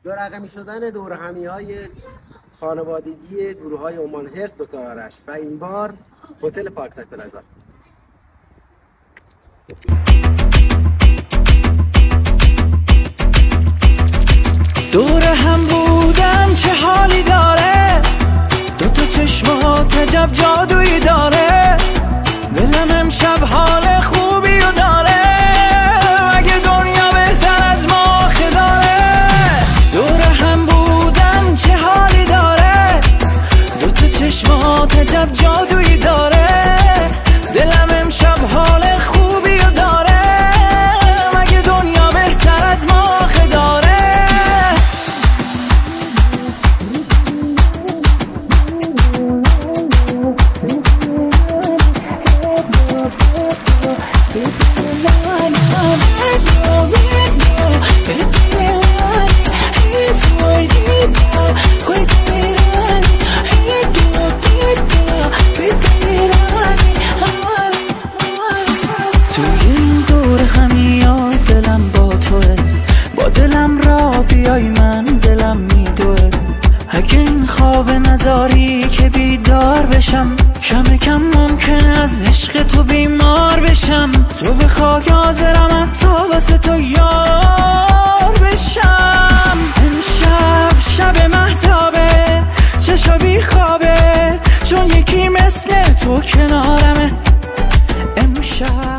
دو رقمی شدن دورهمی‌های خانوادگی گروه‌های اومان هرس دکتر آرش و این بار هتل پارکساید پلازا. دور هم بودن چه حالی داره، دوتا چشمات عجب جادویی داره، دلم امشب حال خوبی رو داره، مگه دنیا بهتر از ما آخه داره. دور هم بودن چه حالی داره، دوتا چشمات عجب جادویی داره، دلم امشب حال خوبی رو داره، مگه دنیا بهتر از ما آخه داره. نذاری که بیدار بشم، کم کم ممکن از عشق تو بیمار بشم، تو به خاک حاضرم حتی واسه تو یار بشم. امشب شب مهتابه، چشا بی خوابه، چون یکی مثل تو کنارمه. امشب